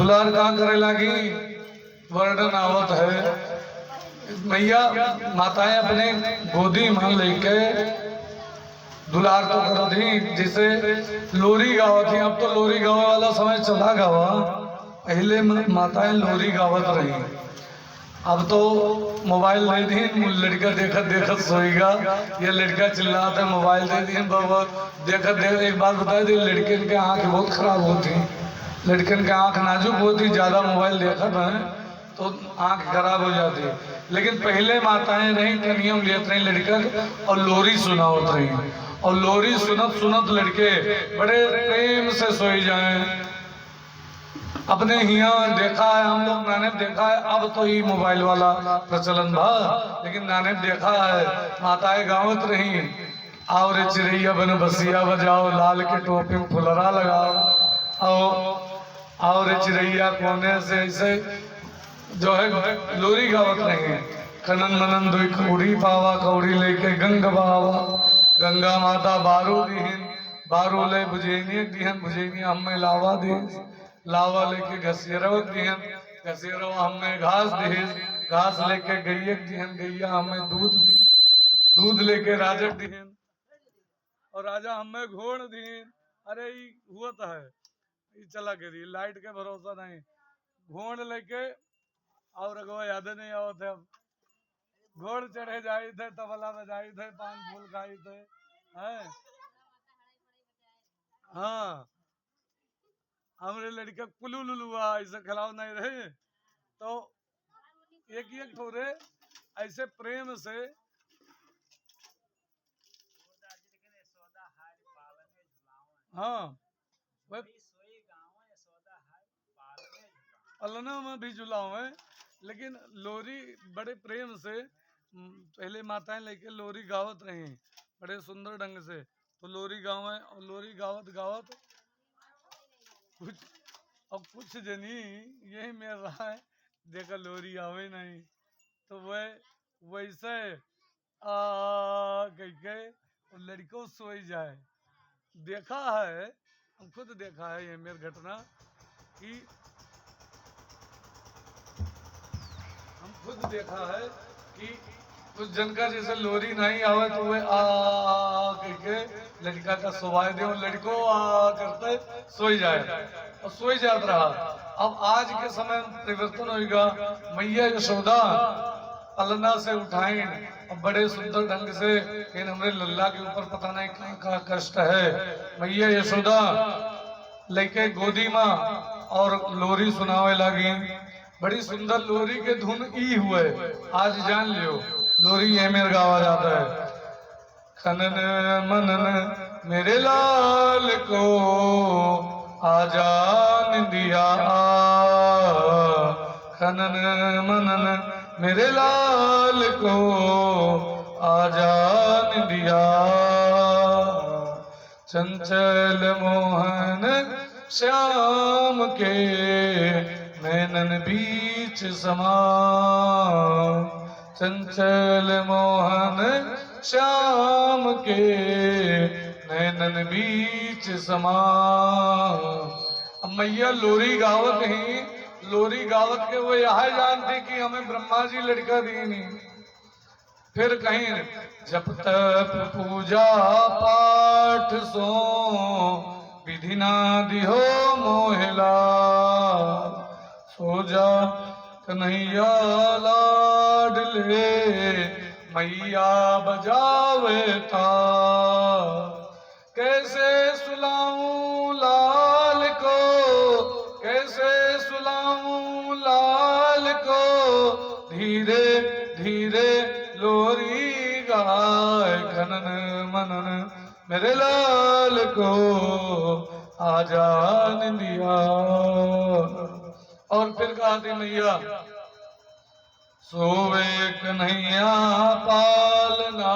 दुलार का करे लागी वर्णन आवत है। मैया माताएं अपने गोदी में लेके दुलार तो कर दी, जिसे लोरी गावत थी। अब तो लोरी गावे वाला समय चला गावा, पहले माताएं लोरी गावत रही। अब तो मोबाइल दे दी, लड़का देखत देखत सोएगा, ये लड़का चिल्लाता है मोबाइल दे दी बाबा देखत देखत। एक बात बता दी, लड़किन के आँख बहुत खराब होती, लड़किन के आँख नाजुक होती, ज़्यादा मोबाइल देखत है तो आँख खराब हो जाती है। लेकिन पहले माताएं रही कनियम लेत रही लड़का और लोरी सुनावत रही, और लोरी सुनत सुनत लड़के बड़े प्रेम से सोई जाएं। अपने यहाँ देखा है, हम लोग नाने देखा है, अब तो ही मोबाइल वाला प्रचलन भा, लेकिन नाने देखा है माताएं गावत रही, और चिड़ैया बन बसिया बजाओ, लाल के टोपी में फुलरा लगाओ, और चिड़ैया कोने से ऐसे जो है लोरी गावत रही। खनन मनन दुई कौड़ी पावा, कौड़ी लेके गंग बावा, गंगा माता बारू दीहन, बारू ले बुझेनिया दीहन, बुझेनिया हमें लावा दे, लावा लेके घसीरवा दीहन, घसीरवा हमें घास दे, घास लेके गैया दीहन, गैया हमें दूध दी, दूध लेके राजक दीहन, और राजा हमें घोड़ दीहन। अरे हुआ तो है, ये चला गिरी, लाइट के भरोसा नहीं। घोड़ लेके और अगवा याद नहीं आओ थे, घोड़ चढ़े जाए थे, तबला बजाई थे, पान फूल खाई थे, हैं? हाँ, हमारे लड़का कुलू लुलुआ ऐसे खिलाव नहीं रहे, तो एक एक ठोरे ऐसे प्रेम से हाँ पलना में भी झुलाओ है। लेकिन लोरी बड़े प्रेम से पहले माताएं लेके लोरी गावत रही बड़े सुंदर ढंग से। तो लोरी गावे और लोरी गावत गावत कुछ जनी यही मेर रहा है, देखा लोरी आवे नहीं, तो वह वैसे कह के लड़कों सोई जाए। देखा है, हम खुद देखा है ये मेरी घटना कि हम खुद देखा है कि कुछ जन का जैसे लोरी नहीं आवे तो वे कह के लड़का का सोवाए दे, लड़को करते सोई जाए और सोई जात रहा। अब आज के समय परिवर्तन होगा, मैया यशोदा पलना से उठाए और बड़े सुंदर ढंग से, लेकिन हमारे लल्ला के ऊपर पता नहीं कहीं का कष्ट है। मैया यशोदा लेके गोदी माँ और लोरी सुनावे लगी। बड़ी सुंदर लोरी के धुन ई हुए, आज जान लियो लोरी ये मेरे गावा जाता है। खनन मनन मेरे लाल को आजा निंदिया, खनन मनन मेरे लाल को आजा निंदिया, चंचल मोहन श्याम के नैनन बीच समा, चंचल मोहन श्याम के नैनन बीच समा। अब मैया लोरी गावत ही, लोरी गावत के वो यह जानती कि हमें ब्रह्मा जी लड़का दी नहीं। फिर कहीं जब तक पूजा पाठ सो विधि ना दिहो मोहला, सो जा कन्हैया लाडले मैया बजावे था। कैसे सुलाऊं लाल को, कैसे सुलाऊं लाल को, धीरे धीरे लोरी गाय, खनन मनन मेरे लाल को आजा निंदिया। और फिर कहा थी मैया, सोवे कन्हैया पालना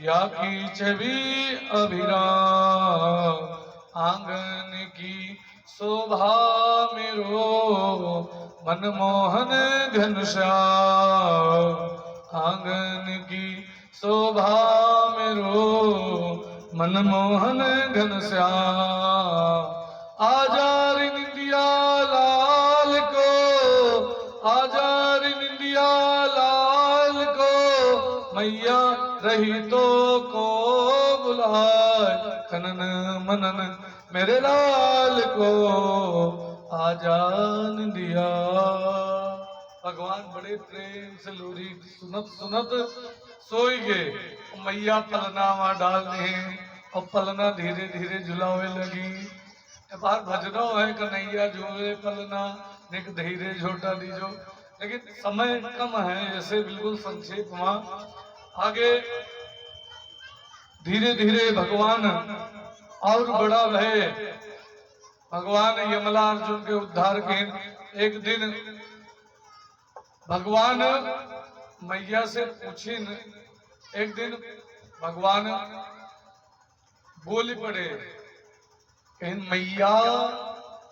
या खींच भी अभिराम, आंगन की शोभा मेरो मनमोहन घनश्याम, आंगन की शोभा मेरो मनमोहन घनश्याम। आजा रे निंदिया मैया रही तो को बुलाए, खनन मनन मेरे लाल को आजान दिया। भगवान बड़े प्रेम से लोरी सुनत सुनत सोई गए। मैया पलना वहां डालने और पलना धीरे धीरे झुलावे लगी। बार भजनो है कन्हैया झूले पलना निक धीरे झोटा दीजो, लेकिन समय कम है, ऐसे बिल्कुल संक्षेप में आगे धीरे धीरे भगवान और बड़ा भय। भगवान यमला अर्जुन के उद्धार के एक दिन भगवान मैया से पूछिन, एक दिन भगवान बोली पड़े, कहीं मैया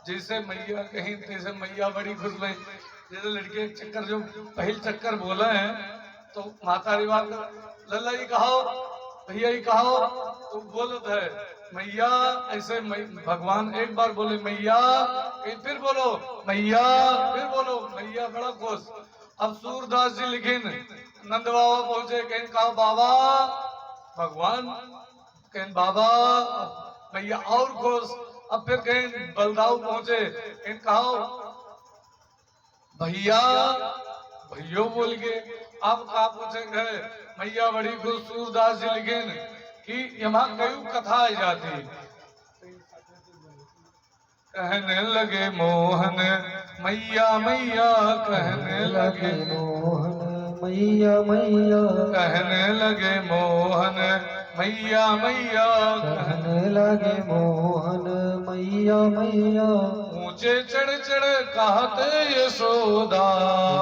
जैसे मैया कहीं जैसे मैया बड़ी खुश भई, जैसे लड़के चक्कर जो पहल चक्कर बोला है तो माता रिवाज लल्ला जी कहो भैया जी कहो तो बोलत है मैया, ऐसे भगवान एक बार बोले मैया, कहीं फिर बोलो मैया, फिर बोलो मैया, बड़ा खुश। अब सूरदास जी लिखिन नंद बाबा पहुंचे, कहीं कहा बाबा, भगवान कहीं बाबा, मैया और खुश। अब फिर कहीं बलदाऊ पहुंचे, कहीं कहा भैया, भैयो बोल गए। अब कहा पूछे गए मैया बड़ी खुश। सूरदास जी लिखिन कि यहाँ कई कथा आई जाती, कहने लगे मोहन मैया मैया, कहने लगे मोहन मैया मैया, कहने लगे मोहन मैया मैया, कहने लगे मोहन मैया मैया। ऊंचे चढ़ चढ़ कहत यशोदा,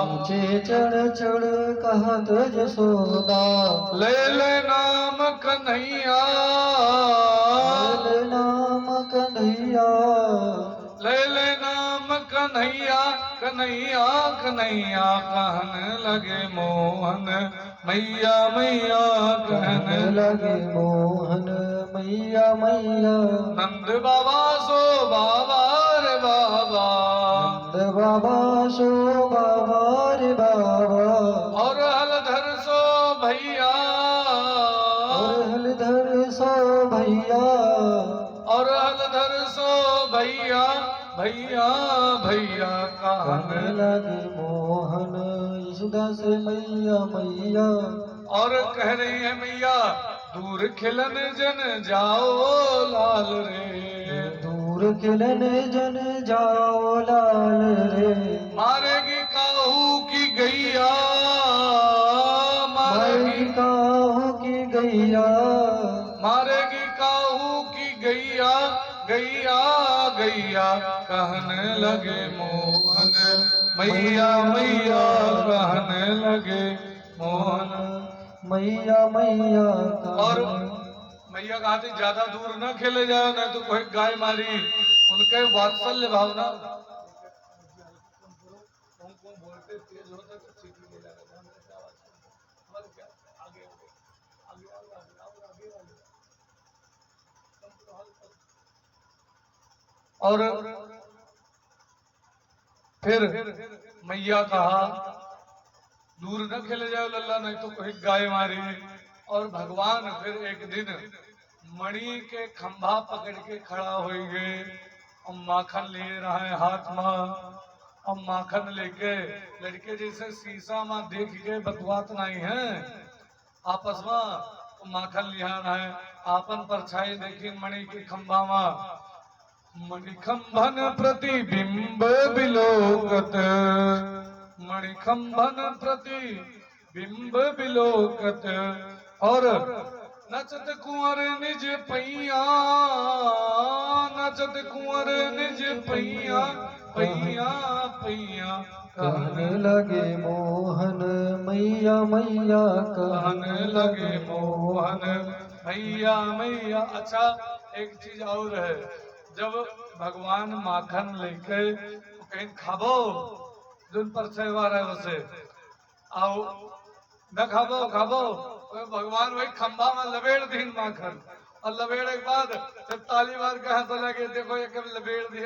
ऊंचे चढ़ चढ़ कहत यशोदा, ले ले नाम कन्हैया, ले नाम कन्हैया, ले ले नाम कन्हैया, कन्हैया कन्हैया, कहने लगे मोहन मैया मैया, कहने लगे मोहन मैया मैया। नंद बाबा सो बाबा रे बाबा, नंद बाबा सो बाबा रे बाबा, और हलधर सो भैया, और हलधर सो भैया, और हलधर सो भैया, भैया भैया, कहने लगे मोहन यशोदा से मैया मैया। और कह रही है मैया, दूर खिलन जन जाओ लाल रे, दूर खिलन जन जाओ लाल रे, मारेगी काहू की गैया, मारेगी काहू की गैया, मारेगी काहू की गैया, गैया गैया, कहने लगे मोहन मैया मैया, कहने लगे मोहन मैया मैया। और मैया कहती ज्यादा दूर न खेले जाओ, नहीं तो कोई गाय मारी, उनके वात्सल्य भावना। और फिर मैया कहा दूर न खेले जाओ लल्ला, नहीं तो कोई गाय मारी। और भगवान फिर एक दिन मणि के खंभा पकड़ के खड़ा हो गए और माखन ले रहा है हाथ में, और माखन लेके लड़के जैसे शीशा में देख के बतवात नहीं है आपस में, तो माखन लिहान है आपन परछाई देखी मणि के खंभा में, मणिखंभन प्रतिबिंब बिलोकत, मणिखंभन प्रतिबिंब बिलोकत, और नचत कुंवर निज पैया, नचत कुंवर निज पैया, पैया पैया, कहने लगे मोहन मैया मैया, कहने लगे मोहन मैया मैया। अच्छा एक चीज और है, जब भगवान माखन लेके कहीं खाबो जिन पर सेवार है वैसे आओ न खाबो खाबो, तो भगवान वही खंभा में लपेट दीन माखन, और लपेड़े के बाद जब ताली मार के हंस लगे, देखो ये कब लपेट दे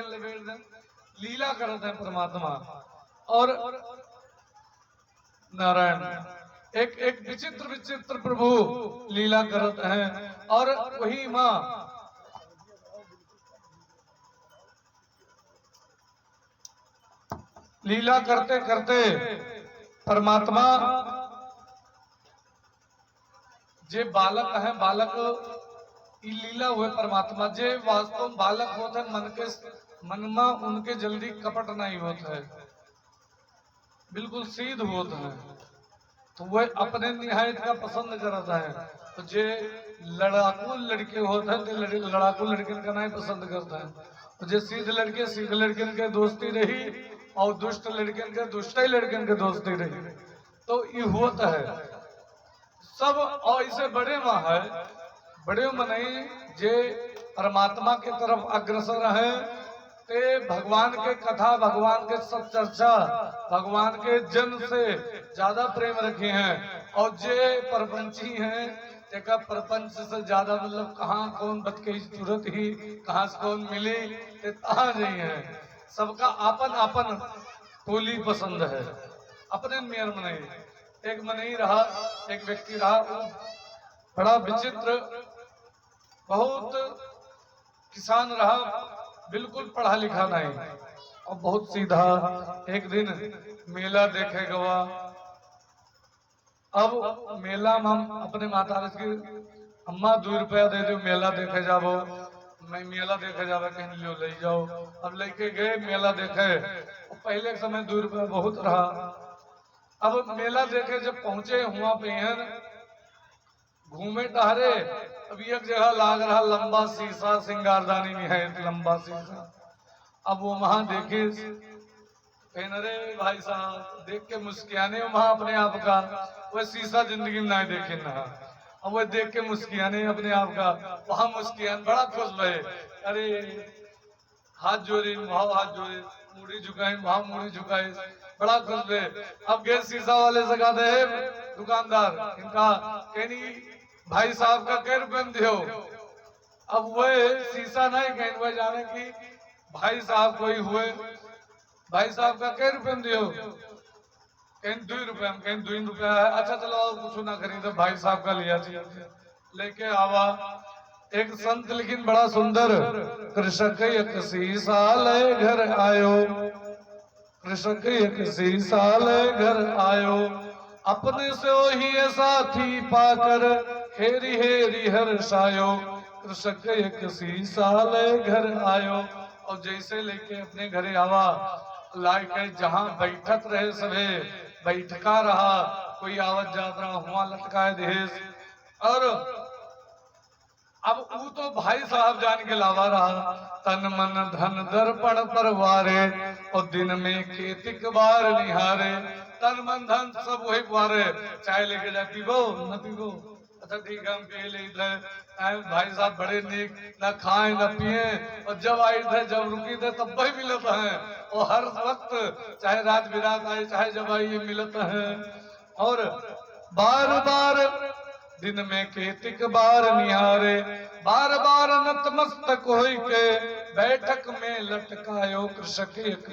लीला करते हैं परमात्मा। और नारायण एक एक विचित्र विचित्र प्रभु लीला करत हैं। और वही माँ लीला करते करते परमात्मा जे बालक है, बालक ई लीला हुए परमात्मा जे वास्तव बालक होते मन में उनके जल्दी कपट नहीं होता है, बिल्कुल सीध होता है। तो वह अपने निहायत का पसंद करता है। तो जे लड़ाकू लड़के होते हैं तो लड़ाकू लड़किन का नहीं पसंद करता है। तो जे सीध लड़किन के दोस्ती रही और दुष्ट लड़किन के दुष्ट लड़किन के दोस्ती रही। तो ये होता है सब। और इसे बड़े माँ है, बड़े मनई जे परमात्मा के तरफ अग्रसर है, ते भगवान के कथा, भगवान के सब चर्चा, भगवान के जन से ज्यादा प्रेम रखे हैं। और जे परपंची हैं, देखा प्रपंच से ज्यादा मतलब कहाँ कौन बच के तुरंत ही कहाँ से कौन मिली ते तहाँ नहीं है। सबका आपन आपन टोली पसंद है, अपने मेयर में नहीं। एक मनई रहा, एक व्यक्ति रहा, बड़ा विचित्र, बहुत किसान रहा, बिल्कुल पढ़ा लिखा नहीं और बहुत सीधा। एक दिन मेला देखे गवा। अब मेला में हम अपने माता की अम्मा 2 रुपया दे दो मेला देखे जाबो। मैं मेला देखे जावे कहीं लियो ले जाओ। अब लेके गए मेला देखे। पहले के समय 2 रुपया बहुत रहा। अब मेला देखे जब पहुंचे हुआ पे घूमे टहरे। अब एक जगह लाग रहा लंबा शीशा, सिंगारदानी में है एक लंबा शीशा। अब वो वहां देखे, अरे भाई साहब देख के मुस्कियाने वहां अपने आप का, वह शीशा जिंदगी में नहीं देखे ना। अब वह देख के मुस्कियाने अपने आप का, वहां मुस्कियान बड़ा खुश भये। अरे हाथ जोड़े वहां हाथ जोड़े, मुड़ी झुकाए वहां मुड़ी झुकाए, बड़ा खुश भये। अब गए शीशा वाले से कहते है दुकानदार, इनका कहनी भाई साहब का कै रुपये में दियो। अब वह शीशा नहीं कहीं वह जाने की भाई साहब कोई हुए, भाई साहब का कै रुपये में दियो। कहीं 2 रुपये में, कहीं 2 रुपया है। अच्छा चलो कुछ ना खरीदे, भाई साहब का लिया लेके आवा। एक संत लेकिन बड़ा सुंदर, कृषक एक शीशा ले घर आयो, कृषक एक शीशा ले घर आयो, अपने से वही साथी पाकर हेरी हेरी हर्षायो, कृषक एक शीशा ले घर आयो। और जैसे लेके अपने घरे आवा, लाके जहां बैठत रहे सभे बैठका रहा, कोई आवत जात रहा हुआ लटकाए देश। और अब वो तो भाई साहब जान के लावा रहा, तन मन धन दर्पण परवारे और दिन में केतिक बार निहारे। तन मन धन सब वही पारे, चाय लेके जा पीबो न पीबो, अच्छा ठीक है हम पी ले भाई साहब बड़े नेक, न खाए न पिए। और जब आई थे जब रुकी थे तब वही मिलता है। और हर वक्त चाहे रात बिरात आए चाहे जब आई ये मिलता है। और बार बार दिन में केतिक बार निहारे, बार बार नतमस्तक होई के बैठक में लटकायो, कृषक एक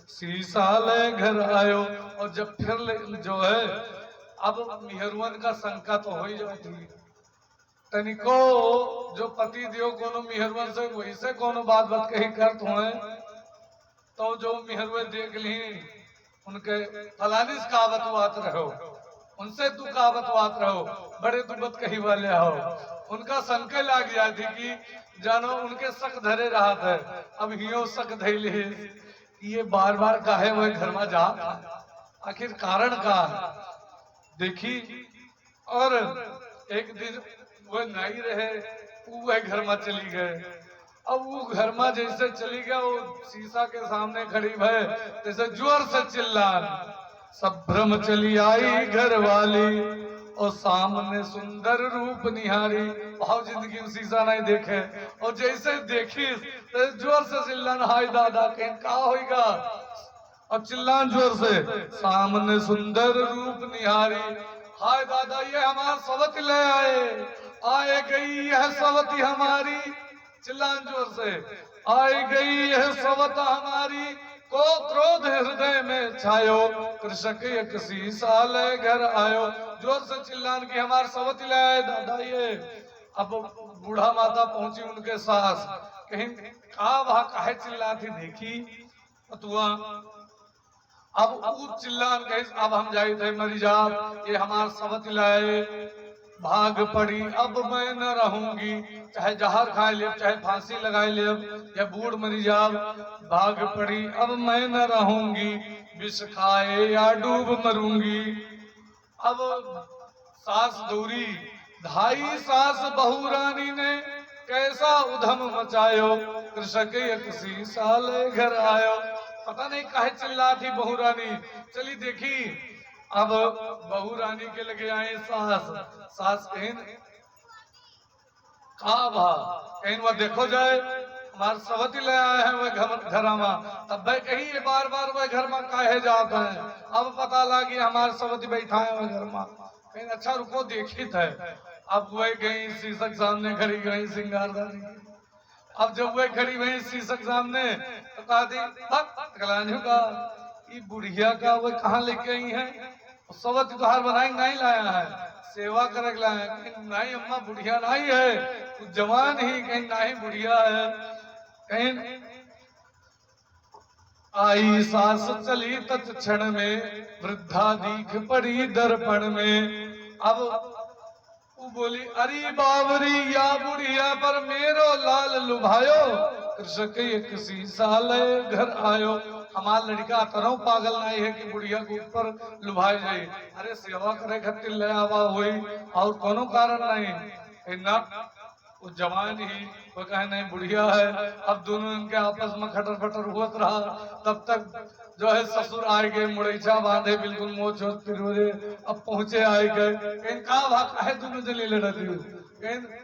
शीशा ले घर आयो। और जब फिर जो है अब मिहरुअन का शंका तो हो ही जाती, तनिको जो पति दियो कोनो मिहरुअन से वही से कोनो बात कही करत हुए, तो जो मिहरुए देख ली उनके फलानी कहावत बात रहो, उनसे तू कहावत बात रहो, बड़े दुबत कही वाले हो। उनका शंका लग जाती कि जानो उनके शक धरे रहा था। अब हियो शक धैले ये बार बार काहे वह घर में जा, आखिर कारण का देखी। और एक दिन वो नहीं रहे, वह घर में चली गए। अब वो घर में जैसे चली गया, वो शीशा के सामने खड़ी भय जैसे जोर से चिल्लान, सब भ्रम चली आई घर वाली और सामने सुंदर रूप निहारी। बहुत जिंदगी में शीशा नहीं देखे और जैसे देखी तो जोर से चिल्लान, हाय दादा कहीं का होगा। और चिल्लान जोर से, सामने सुंदर रूप निहारी, हाय दादा ये हमारा सवत ले आए गई यह सवती हमारी। चिल्लान जोर से, आई गई यह सवत हमारी, को क्रोध हृदय में छायो, कृषक एक सी साल घर आयो। जोर से चिल्लान की हमार सवत लाए दादा ये। अब बूढ़ा माता पहुंची उनके सास, कहीं का वहां काहे चिल्लाती देखी अतुआ। अब ऊ चिल्लान कहे अब हम जाए थे मरी जा, ये हमार सवत लाए भाग पड़ी अब मैं न रहूंगी। चाहे जहर खा ले, चाहे फांसी लगा ले, या बूढ़ मरी जा, भाग पड़ी अब मैं न रहूंगी। विष खाए या डूब मरूंगी। अब सास दौरी, ढाई सास बहू रानी ने कैसा उधम मचायो, कृषक एक सी साल घर आयो। पता नहीं काहे चिल्ला थी बहू रानी, चली देखी। अब बहू रानी के लगे आए सास, सास कहीं कहीं वह देखो जाए हमारे सवती ले आए हैं वह घर में। तब भाई कही ये बार बार वह घर में काहे जाते हैं। अब पता लगी हमारे सवती बैठा है वह घर में, कहीं अच्छा रुको देखी थे। अब वह गई शीशक सामने खड़ी गई सिंगारदानी। अब जब वह खड़ी वही शीशक सामने तो कहा दी का ये बुढ़िया का वह कहाँ लेके आई है। सवती तुहार बनाई नहीं लाया है, सेवा करके लाया। कहीं नहीं अम्मा बुढ़िया नहीं है, तू जवान ही, कहीं नहीं बुढ़िया है। कहीं आई सास चली तत्क्षण में, वृद्धा दीख पड़ी दर्पण में। अब वो बोली अरे बावरी या बुढ़िया पर मेरो लाल लुभायो, कृषक एक सी साल घर आयो। हमार लड़का तरह पागल नहीं है कि बुढ़िया के ऊपर लुभाए जाए। अरे सेवा करे खातिर ले आवा हुई और कोनो कारण नहीं ना। वो जवान ही वो कहे नहीं बुढ़िया है। अब दोनों इनके आपस में खटर खटर हुआ रहा। तब तक जो है ससुर आए गए, मुड़ैचा बांधे बिल्कुल मोच फिर अब पहुंचे आए गए। इनका भाग है दोनों जने लड़ती।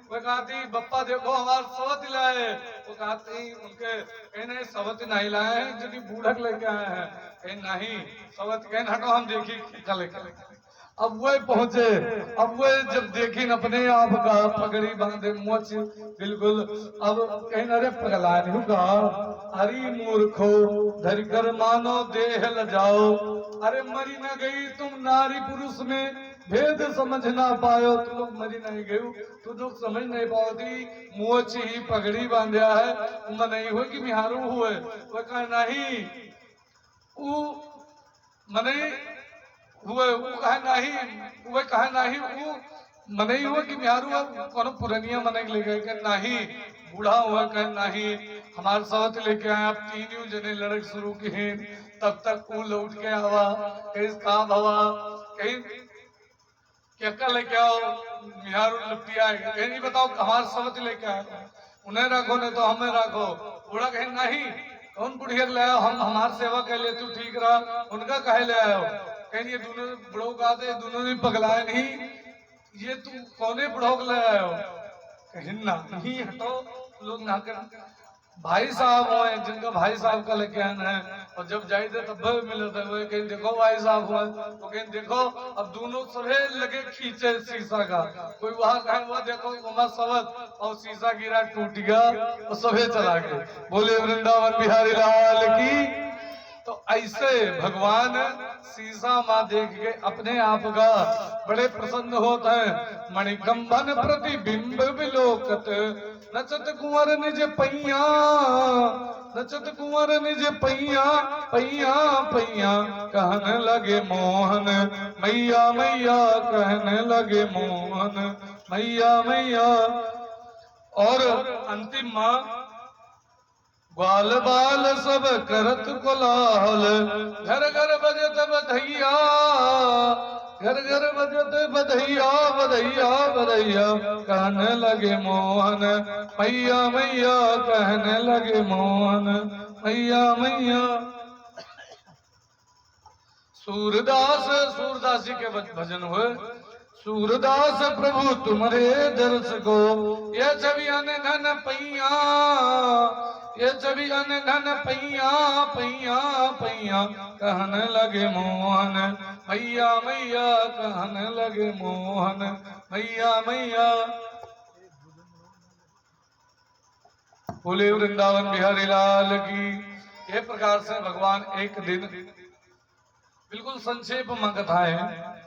वो कहती बप्पा देखो हमारे सवत लाए। वो कहती उनके नहीं सवत नहीं लाए हैं, जो बूढ़क लेके आए हैं। कहीं नहीं सवत कहीं हटो हम देखी कल। अब वो पहुंचे, अब वो जब देखी न अपने आप का पगड़ी बांधे मोच बिल्कुल। अब कहीं अरे पगलानी का अरे मूर्खो धर कर मानो देह ल जाओ। अरे मरी न गई तुम नारी पुरुष में भेद समझ ना पायो। तुम लोग मरी नहीं गई, तुम लोग समझ नहीं पाओगी। मोच ही पगड़ी बांधा है, उम्र नहीं हुए कि बिहारू हुए। वह कहा नहीं वो मने हुए, वो कहा नहीं, वह कहा नहीं वो मने हुआ कि बिहारू कोनो पुरानिया मने ले गए। कह नहीं बूढ़ा हुआ, कह नहीं हमारे साथ लेके आए। आप तीनों जने लड़क शुरू की। तब तक वो लौट के आवा कहीं काम हवा कहीं क्या लेके आओ बिहारू लपटी आएगा। कहीं नहीं बताओ हमारे साथ लेके आए, उन्हें रखो नहीं तो हमें रखो। बूढ़ा कहे नहीं कौन बुढ़िया ले आओ, हम हमारी सेवा कर ले, तू ठीक रहा। उनका कहे ले आयो। कहीं ये दोनों बुढ़ो का दोनों ने पगलाए नहीं, ये तू कौने बुढ़ो को ले आयो। कहीं नहीं हटो लोग ना कर। भाई साहब हुए जिनका भाई साहब का लेके आना है। और जब जाए थे तब मिले थे वो कहीं देखो भाई साहब हुआ तो कहीं देखो। अब दोनों सभे लगे खींचे शीशा का, कोई वहां कहे हुआ देखो वहां सवत और शीशा गिरा टूट गया और सभे चला गए। बोले वृंदावन बिहारी लाल की। तो ऐसे भगवान शीशा माँ देख के अपने आप का बड़े प्रसन्न होते हैं। मणिकंबन प्रतिबिंब विलोकत नचत कुंवर निज पैया, नचत कुंवर निज पैया पैया पैया। कहने लगे मोहन मैया मैया, कहने लगे मोहन मैया मैया। और अंतिम माँ ग्वाल बाल सब करत कोलाहल, घर घर बजत बधैया, घर घर बजत बधैया बधैया बधैया। कहने लगे मोहन मैया मैया, कहने लगे मोहन मैया मैया। सूरदास जी के भजन हुए। सूरदास प्रभु तुम्हारे दर्श को, ये छवि अनघन पैया, ये छवि अनघन पैया पैया पैया। कहने लगे मोहन मैया मैया, कहने लगे मोहन मैया मैया। बोले वृंदावन बिहारी लाल की। ये प्रकार से भगवान एक दिन बिल्कुल संक्षेप में कथा है।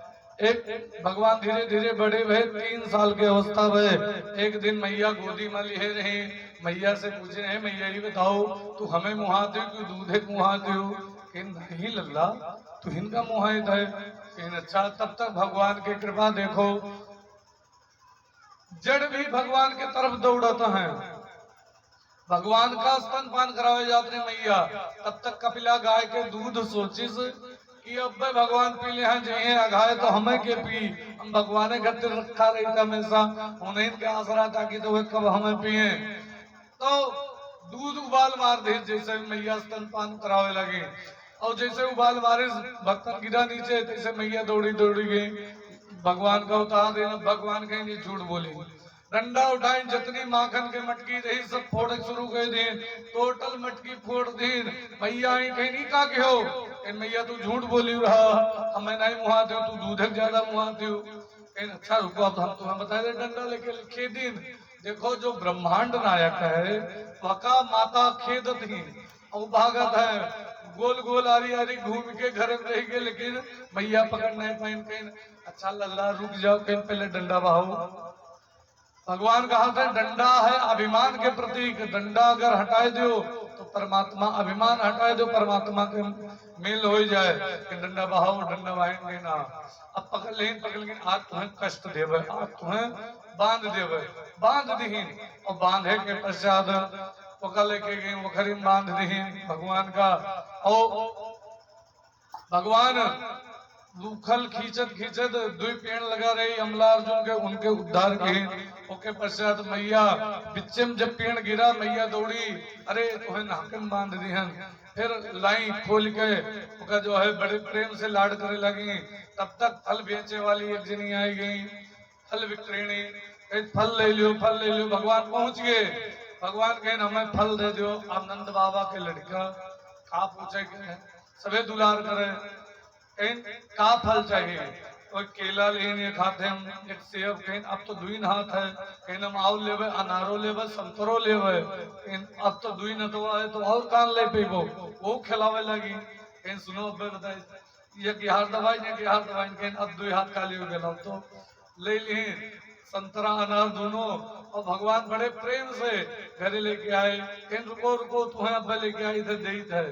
एक भगवान धीरे धीरे बड़े भय, 3 साल के अवस्था भय। एक दिन मैया गोदी में लिए रहे, मैया से पूछे रहे, मैया ही बताओ तू हमें मुहाते हो कि दूधे मुहाते हो? नहीं लल्ला तू इनका मुहायत है। अच्छा, तब तक भगवान की कृपा देखो, जड़ भी भगवान के तरफ दौड़ता है। भगवान का स्तनपान करावे जाते मैया, तब तक कपिला गाय के दूध सोचिस कि अब भाई भगवान पी ले हैं जहे अघाए तो हमें के पी। हम भगवान गति रखा रही हमेशा, उन्हें के आसरा ताकि तो वे कब हमें पिए। तो दूध उबाल मार दे, जैसे मैया स्तनपान करावे लगे और जैसे उबाल मारे भक्तन गिरा नीचे, तैसे मैया दौड़ी दौड़ी गई भगवान का उतार देना। भगवान कहीं झूठ बोले, डंडा उठाई, जितनी माखन के मटकी रही सब फोड़ शुरू कर दी, टोटल मटकी फोड़ दी। मैया कहीं का के हो मैया तू झूठ बोली रहा, हमें नहीं मुहाते हो, तू दूध ज्यादा मुहाते हो। अच्छा रुको, अब हम तुम्हें बता दे, डंडा लेके लिखे दिन। देखो जो ब्रह्मांड नायक है वका माता खेदत ही और भागत है, गोल गोल आरी आरी घूम के घर में रह गए, लेकिन मैया पकड़ नहीं पाइन। कहीं अच्छा लल्ला रुक जाओ, कहीं पहले डंडा बहाओ। भगवान कहा था डंडा है अभिमान के प्रतीक, डंडा अगर हटाए दो तो परमात्मा, अभिमान हटाए दो परमात्मा के मेल हो जाए। कि डंडा बहाओ, डंडा बहाएंगे ना, अब पकड़ लें पकड़ लेंगे, आज तुम्हें कष्ट देवे, आज तुम्हें बांध देवे। बांध दीन और बांधे के पश्चात पकड़ लेके गए वखरी बांध दीन भगवान का। और भगवान लूखल खींचत खींचत 2 पेड़ लगा रही अमला अर्जुन के, उनके उद्धार के। ओके पश्चात मैया बिच्चम जब पेड़ गिरा, मैया दौड़ी, अरे तुम्हें नाकन बांध दिहन। फिर लाई खोल के जो है बड़े प्रेम से लाड करे लगी। तब तक फल बेचे वाली एक जनी आई गई, फल विक्रेणी, फल ले लियो फल ले लियो। भगवान पहुंच गए, भगवान कहे हमें फल दे दो। अब नंद बाबा के लड़का का पूछे के सभी दुलार करे, का फल चाहिए? कोई केला लेने खाते हम, एक सेब, कहीं अब तो 2 हाथ है, कहीं हम आव लेवे, अनारो लेवे, संतरो लेवे, अब तो 2 नतवा है तो और कान ले पेबो, वो खिलावे लगी। कहीं सुनो अब बताए ये हाथ दवाई ने हाथ दवाई, कहीं अब 2 हाथ खाली हो गया तो ले लिए संतरा अनार दोनों। और भगवान बड़े प्रेम से घरे लेके आए। कहीं रुको रुको तुम्हें अब लेके आई थे दे थे।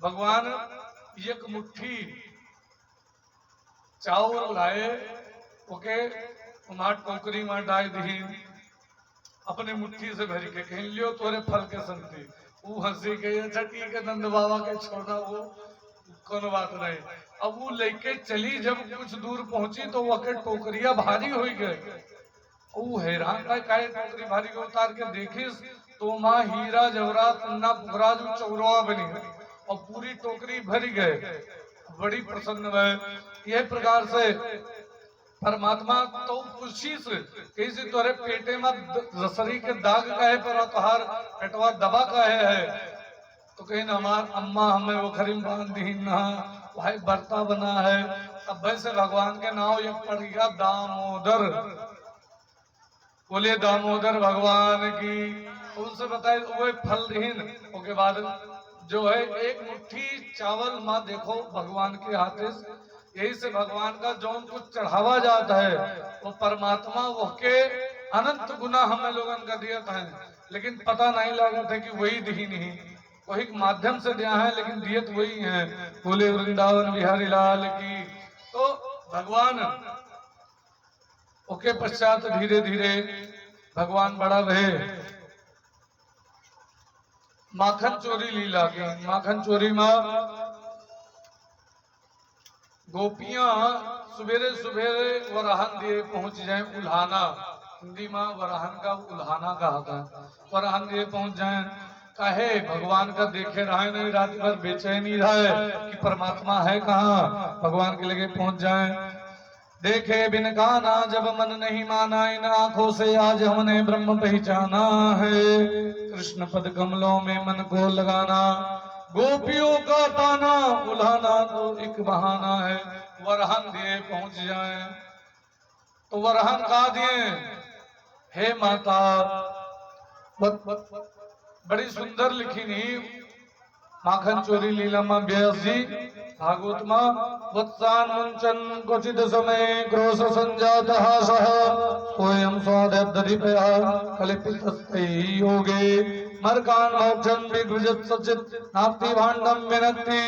भगवान एक मुट्ठी चावल लाए, ओके उमार टोकरी में डाल दी, अपने मुट्ठी से भर के कहीं लियो तोरे फल के संगती। वो हंसी के अच्छा ठीक है नंद बाबा के छोड़ा, वो कोनो बात नहीं। अब वो लेके चली, जब कुछ दूर पहुंची तो वह के टोकरिया भारी हो गए। वो हैरान था काहे टोकरी भारी को उतार के देखिस तो माँ हीरा जवरात अन्ना पुखराज चौरवा बनी और पूरी टोकरी भर गए। बड़ी प्रसन्न है। यह प्रकार से परमात्मा तो खुशी से कैसे तोरे पेटे में रसरी के दाग का है पर तोहार पेटवा दबा का है। तो कहीं हमार अम्मा हमें वो खरीम बांध दी ना, भाई बर्ता बना है। अब वैसे भगवान के नाम ये पड़ गया दामोदर, बोले दामोदर भगवान की। उनसे बताए वो फल दीन। उसके बाद जो है एक मुट्ठी चावल माँ देखो भगवान के हाथे, यही से भगवान का जो कुछ चढ़ावा जाता है वो परमात्मा वो के अनंत गुना हमें लोगों का दिया था, लेकिन पता नहीं लगा था कि वही दी नहीं, वही माध्यम से दिया है, लेकिन दियत वही है। बोले वृंदावन बिहारी लाल की। तो भगवान ओके पश्चात धीरे धीरे भगवान बड़ा भय माखन चोरी लीला के। माखन चोरी में गोपियां सुबेरे सुबेरे वराहन दिए पहुंच जाए उल्हाना, हिंदी में वराहन का उल्हाना कहा था। वराहन दिए पहुंच जाए, काहे भगवान का देखे रहे नहीं, रात भर बेचैनी रहे कि परमात्मा है कहाँ। भगवान के लगे पहुंच जाए, देखे बिन काना जब मन नहीं माना, इन आंखों से आज हमने ब्रह्म पहचाना है। कृष्ण पद कमलों में मन को लगाना, गोपियों का ताना उल्हाना तो एक बहाना है। वरहन दिए पहुंच जाए तो वरहन का दिए, हे माता बड़ी सुंदर लिखी नहीं माखन चोरी लीला में व्यास जी भागवत में वत्सान मुंचन क्वचित समय क्रोश संजात हासः सोयम स्वादधिपया कल्पितस्ते योगे मर्कान् मोक्षं विगृजत् सचित् नास्ति भाण्डं विनत्ति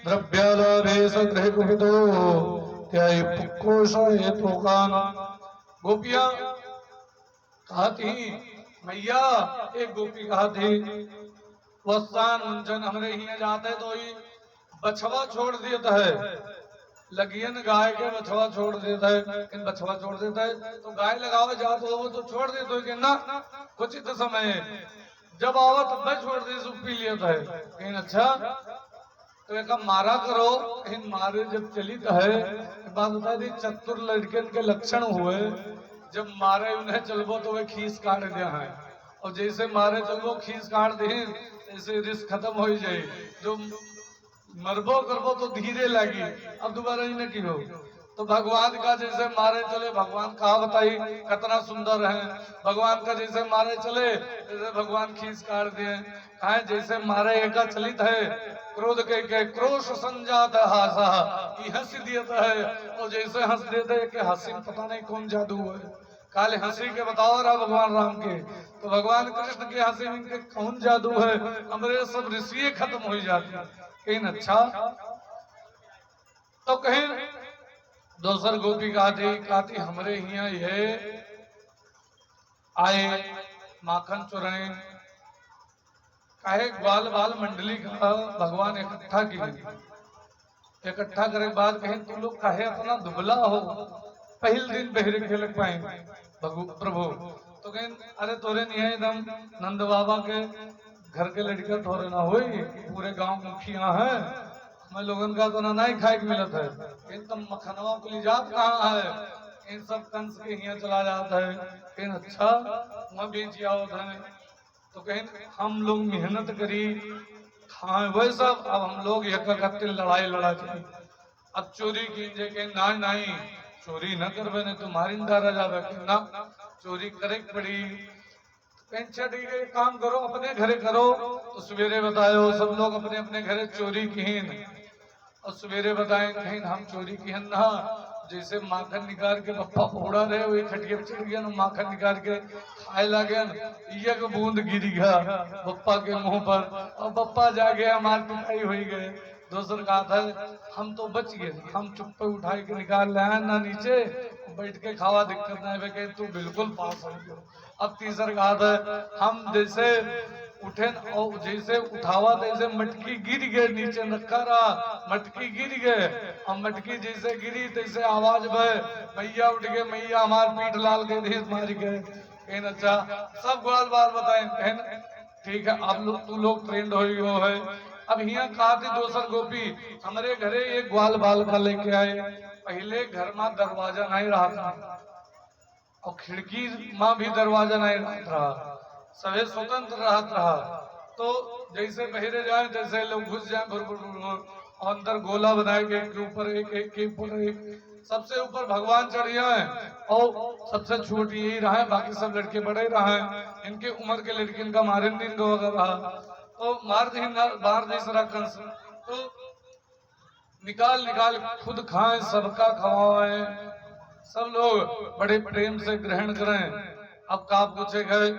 द्रव्यालाभे सगृह कुपितो त्याय पुक्कोश हेतुकान्। गोपियां कहा थी मैया, एक गोपी कहा थी वत्सान मुंचन हमरे हिया जाते तो ही बछवा छोड़ देता है, लगियन गाय के बछवा छोड़ देता है, इन बछवा छोड़ देता है तो गाय लगावे जात हो वो तो छोड़ देते हो कि ना उचित समय जब आवा तब मैं छोड़ दे सो पी लिया था। कहीं अच्छा तो एक मारा करो, इन मारे जब चलित है बात बता दी चतुर लड़कन के लक्षण हुए, जब मारे उन्हें चलबो तो वे खीस काट दिया है, और जैसे मारे चलबो खीस काट दी ऐसे रिस्क खत्म हो जाए, जो मरबो करबो तो धीरे लगी अब दोबारा ही न की हो। तो भगवान का जैसे मारे चले, भगवान कहा बताई कितना सुंदर है, भगवान का जैसे मारे चले जैसे भगवान खींच काट दिए, कहा जैसे मारे एका चलित है क्रोध के क्रोश संजात हासा की हंसी देता है, और जैसे हंस देते है कि हंसी में पता नहीं कौन जादू है, काले हंसी के बताओ रहा भगवान राम के, तो भगवान कृष्ण के हंसी में के कौन जादू है, हमारे सब ऋषि खत्म हो जाते। कहीं अच्छा तो कहीं दोसर गोपी कहती हमरे हिया ये आए माखन चुराए, काहे ग्वाल बाल मंडली का भगवान इकट्ठा की, इकट्ठा करे बाद कहीं तुम लोग काहे इतना दुबला हो, पहले दिन बहरे खेल पाए प्रभु, तो कहीं अरे तोरे नहीं है एकदम नंद बाबा के घर के लड़का थोड़े ना हो, पूरे गांव मुखिया है, मैं लोगन का तो ना नहीं खाए के मिलत है, इन तम मखनवा को ले जात कहाँ है, इन सब कंस के यहाँ चला जाता है, इन अच्छा वहाँ बेच आवत है, तो कहीं हम लोग मेहनत करी खाए वही सब, अब हम लोग एक लड़ाई लड़ा के अब चोरी कीजिए के नहीं चोरी न करवे नहीं तुम्हारी डारा जावे ना चोरी करे पड़ी, ठीक है काम करो अपने घरे करो, तो सवेरे बतायो सब लोग अपने अपने घरे चोरी कीन, और सवेरे बताए कहीं हम चोरी कीन ना, जैसे माखन निकाल के पप्पा फोड़ा रहे वही खटिया पे चढ़ गया, माखन निकाल के खाए लगे, एक बूंद गिर गया पप्पा के मुंह पर, और पप्पा जा गया मार पिटाई हो गए। दूसर कहा था हम तो बच गए, हम चुप्पे उठा के निकाल लाए ना नीचे बैठ के खावा, दिक्कत नहीं है तू बिल्कुल पास हो गया। अब तीसर कहा था हम जैसे उठे और जैसे उठावा जैसे मटकी गिर गए, नीचे रखा रहा मटकी गिर गए, और मटकी जैसे गिरी तैसे आवाज भय मैया उठ गए, मैया हमार पीठ लाल के धीरे मार गए। कहीं अच्छा सब ग्वाल बाल बताए, ठीक है अब लोग तू लोग ट्रेंड हो है। अब यहाँ कहा थी दोसर गोपी हमारे घरे एक ग्वाल बाल का लेके आए, पहले घर में दरवाजा नहीं रहा था और खिड़की माँ भी दरवाजा नहीं रहा, सभी स्वतंत्र रहा, तो जैसे बहरे जाए जैसे लोग घुस जाए और अंदर गोला बनाए के ऊपर एक के ऊपर एक, सबसे ऊपर भगवान चढ़ जाए और सबसे छोटी यही रहा है, बाकी सब लड़के बड़े रहा है, इनके उम्र के लड़के इनका मारे दिन को अगर रहा तो मार दे सरा कंस, तो निकाल खुद खाएं सबका खवाएं, सब लोग बड़े प्रेम से ग्रहण करें। अब का पूछे गए